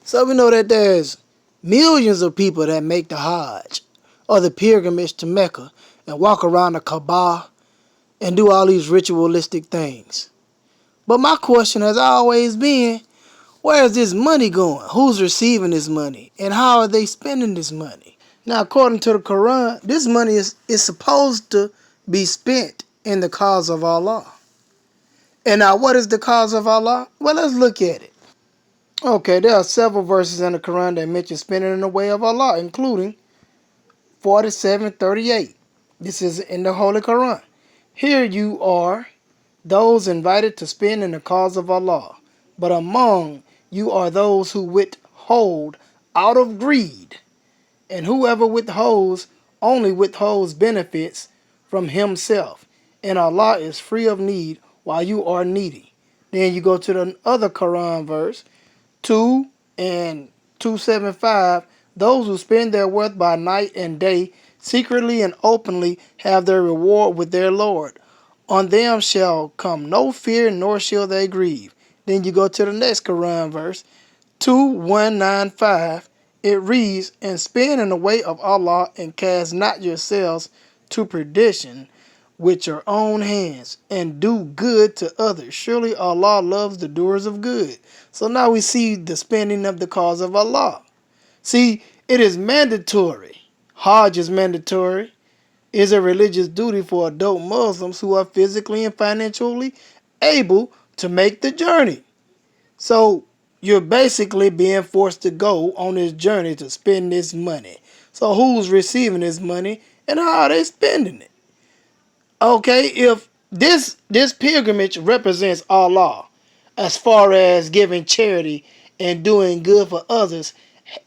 So we know that there's millions of people that make the Hajj or the pilgrimage to Mecca and walk around the Kaaba and do all these ritualistic things. But my question has always been, where is this money going? Who's receiving this money? And how are they spending this money? Now, according to the Quran, this money is supposed to be spent in the cause of Allah. And now, what is the cause of Allah? Well, let's look at it. Okay, there are several verses in the Quran that mention spending in the way of Allah, including 47:38. This is in the Holy Quran. Here you are, those invited to spend in the cause of Allah, but among you are those who withhold out of greed, and whoever withholds only withholds benefits from himself, and Allah is free of need while you are needy. Then you go to the other Quran verse, 2 and 275. Those who spend their wealth by night and day, secretly and openly, have their reward with their Lord. On them shall come no fear, nor shall they grieve. Then you go to the next Quran verse, 2195. It reads, and spend in the way of Allah, and cast not yourselves to perdition with your own hands, and do good to others. Surely Allah loves the doers of good. So now we see the spending of the cause of Allah. See, it is mandatory. Hajj is mandatory. Is a religious duty for adult Muslims who are physically and financially able to make the journey. So you're basically being forced to go on this journey to spend this money. So who's receiving this money and how are they spending it? Okay, if this pilgrimage represents Allah as far as giving charity and doing good for others,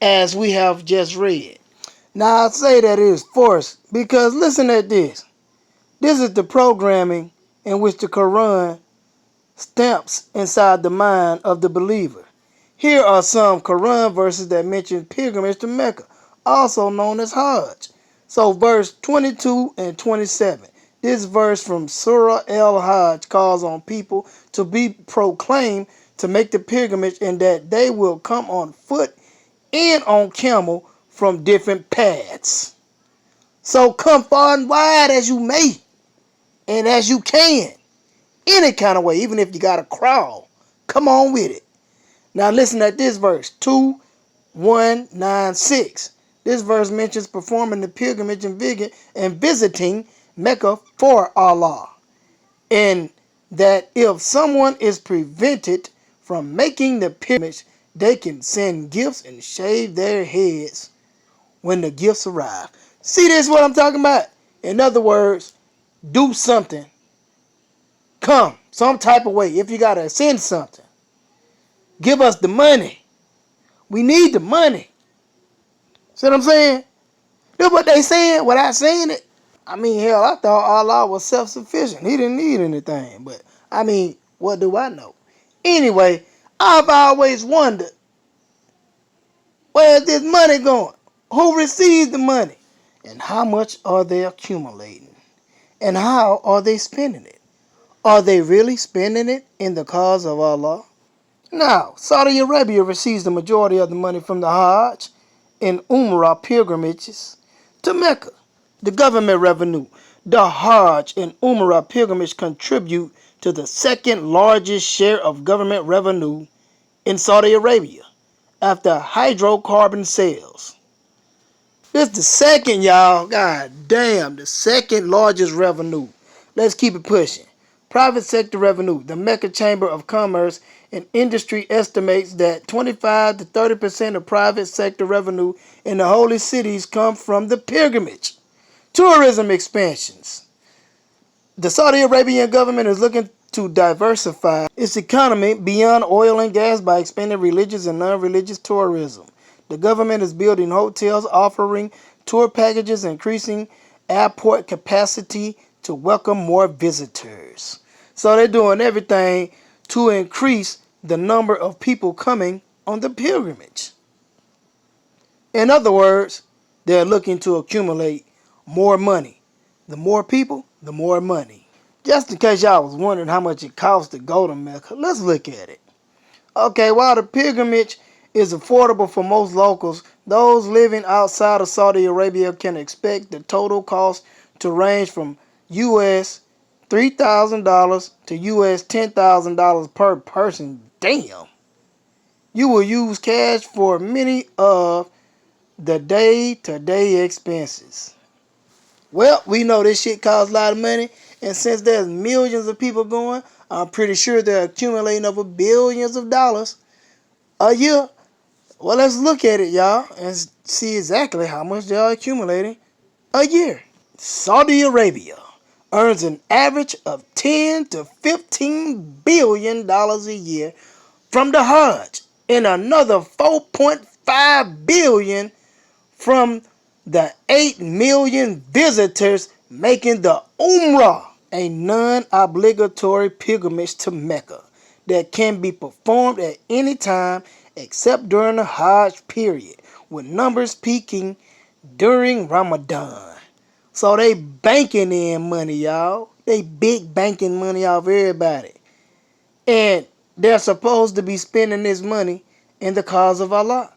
as we have just read. Now I say that it is forced because listen at this. This is the programming in which the Quran stamps inside the mind of the believer. Here are some Quran verses that mention pilgrimage to Mecca, also known as Hajj. So verse 22 and 27. This verse from Surah Al-Hajj calls on people to be proclaimed to make the pilgrimage and that they will come on foot and on camel from different paths. So come far and wide as you may and as you can. Any kind of way, even if you got to crawl. Come on with it. Now listen at this verse, 2196. This verse mentions performing the pilgrimage and visiting Mecca for Allah. And that if someone is prevented from making the pilgrimage, they can send gifts and shave their heads when the gifts arrive. See this what I'm talking about? In other words, do something. Come, some type of way. If you got to send something, give us the money. We need the money. See what I'm saying? That's what they saying without saying it. I mean, hell, I thought Allah was self-sufficient. He didn't need anything. But, I mean, what do I know? Anyway, I've always wondered, where's this money going? Who receives the money? And how much are they accumulating? And how are they spending it? Are they really spending it in the cause of Allah? Now, Saudi Arabia receives the majority of the money from the Hajj and Umrah pilgrimages to Mecca. The government revenue. The Hajj and Umrah pilgrimage contribute to the second largest share of government revenue in Saudi Arabia after hydrocarbon sales. This is the second, y'all. God damn, the second largest revenue. Let's keep it pushing. Private sector revenue. The Mecca Chamber of Commerce and Industry estimates that 25 to 30% of private sector revenue in the holy cities come from the pilgrimage. Tourism expansions. The Saudi Arabian government is looking to diversify its economy beyond oil and gas by expanding religious and non-religious tourism. The government is building hotels, offering tour packages, increasing airport capacity to welcome more visitors. So they're doing everything to increase the number of people coming on the pilgrimage. In other words, they're looking to accumulate more money. The more people, the more money. Just in case y'all was wondering how much it costs to go to Mecca, let's look at it. Okay, while the pilgrimage is affordable for most locals. Those living outside of Saudi Arabia can expect the total cost to range from US $3,000 to US $10,000 per person. Damn. You will use cash for many of the day-to-day expenses. Well, we know this shit costs a lot of money, and since there's millions of people going, I'm pretty sure they're accumulating over billions of dollars a year. Well, let's look at it, y'all, and see exactly how much they're accumulating a year. Saudi Arabia earns an average of $10 to $15 billion a year from the Hajj and another $4.5 billion from the 8 million visitors making the Umrah, a non-obligatory pilgrimage to Mecca that can be performed at any time except during the Hajj period, with numbers peaking during Ramadan. So they banking in money, y'all. They big banking money off everybody. And they're supposed to be spending this money in the cause of Allah.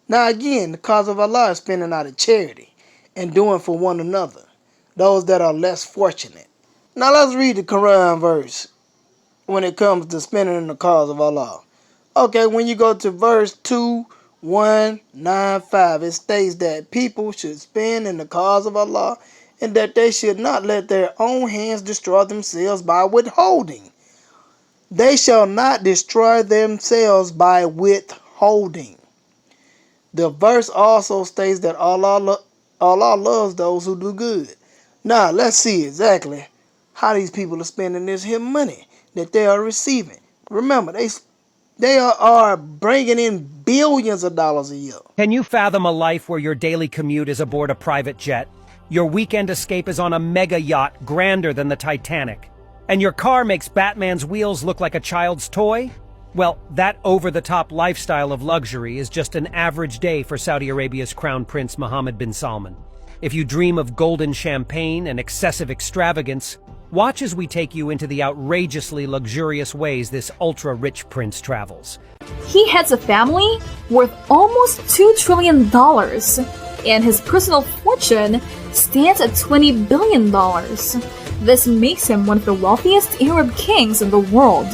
Now again, the cause of Allah is spending out of charity and doing for one another, those that are less fortunate. Now let's read the Quran verse when it comes to spending in the cause of Allah. Okay, when you go to verse 2195, it states that people should spend in the cause of Allah and that they should not let their own hands destroy themselves by withholding. They shall not destroy themselves by withholding. The verse also states that Allah loves those who do good. Now, let's see exactly how these people are spending this here money that they are receiving. Remember, they are bringing in billions of dollars a year. Can you fathom a life where your daily commute is aboard a private jet? Your weekend escape is on a mega yacht grander than the Titanic? And your car makes Batman's wheels look like a child's toy? Well, that over-the-top lifestyle of luxury is just an average day for Saudi Arabia's Crown Prince Mohammed bin Salman. If you dream of golden champagne and excessive extravagance, watch as we take you into the outrageously luxurious ways this ultra-rich prince travels. He heads a family worth almost $2 trillion, and his personal fortune stands at $20 billion. This makes him one of the wealthiest Arab kings in the world.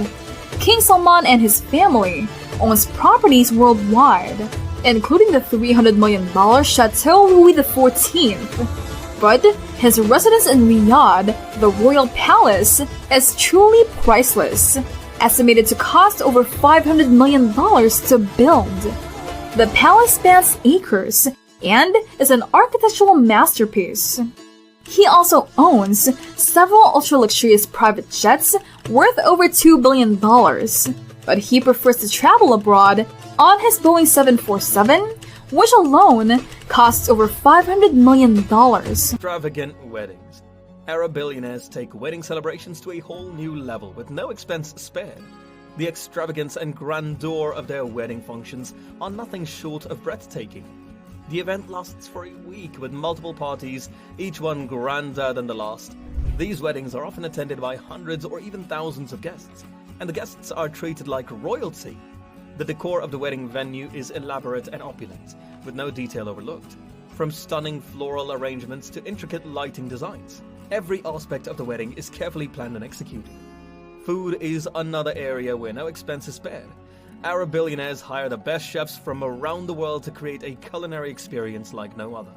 King Salman and his family owns properties worldwide, including the $300 million Chateau Louis XIV. But his residence in Riyadh, the royal palace, is truly priceless, estimated to cost over $500 million to build. The palace spans acres and is an architectural masterpiece. He also owns several ultra-luxurious private jets worth over $2 billion, but he prefers to travel abroad on his Boeing 747, which alone costs over $500 million. Extravagant weddings. Arab billionaires take wedding celebrations to a whole new level with no expense spared. The extravagance and grandeur of their wedding functions are nothing short of breathtaking. The event lasts for a week with multiple parties, each one grander than the last. These weddings are often attended by hundreds or even thousands of guests, and the guests are treated like royalty. The decor of the wedding venue is elaborate and opulent, with no detail overlooked. From stunning floral arrangements to intricate lighting designs, every aspect of the wedding is carefully planned and executed. Food is another area where no expense is spared. Arab billionaires hire the best chefs from around the world to create a culinary experience like no other.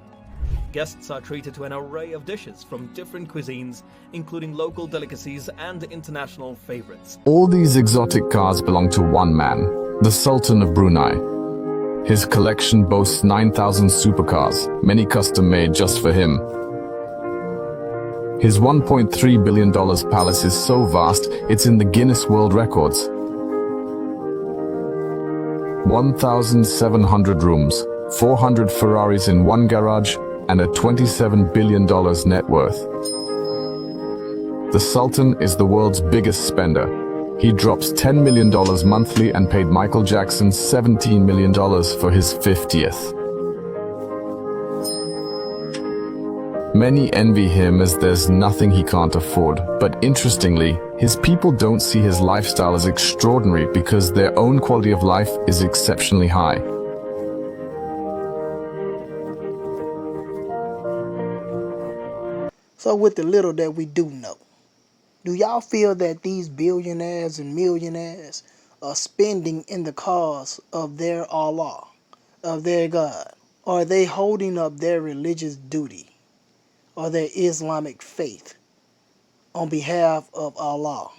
Guests are treated to an array of dishes from different cuisines, including local delicacies and international favorites. All these exotic cars belong to one man, the Sultan of Brunei. His collection boasts 9,000 supercars, many custom-made just for him. His $1.3 billion palace is so vast, it's in the Guinness World Records. 1,700 rooms, 400 Ferraris in one garage, and a $27 billion net worth. The Sultan is the world's biggest spender. He drops $10 million monthly and paid Michael Jackson $17 million for his 50th. Many envy him as there's nothing he can't afford, but interestingly, his people don't see his lifestyle as extraordinary because their own quality of life is exceptionally high. So with the little that we do know, do y'all feel that these billionaires and millionaires are spending in the cause of their Allah, of their God? Are they holding up their religious duty or their Islamic faith on behalf of Allah?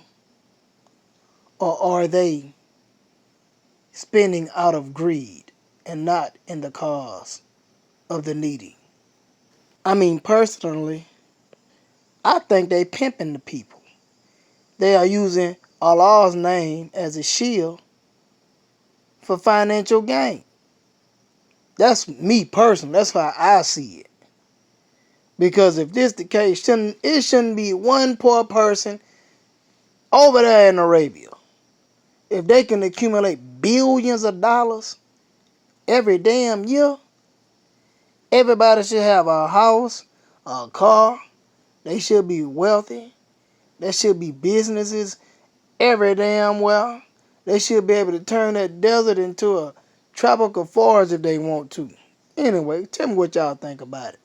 Or are they spending out of greed and not in the cause of the needy? I mean, personally, I think they pimping the people. They are using Allah's name as a shield for financial gain. That's me personally. That's how I see it. Because if this the case, it shouldn't be one poor person over there in Arabia. If they can accumulate billions of dollars every damn year, everybody should have a house, a car. They should be wealthy. There should be businesses every damn well. They should be able to turn that desert into a tropical forest if they want to. Anyway, tell me what y'all think about it.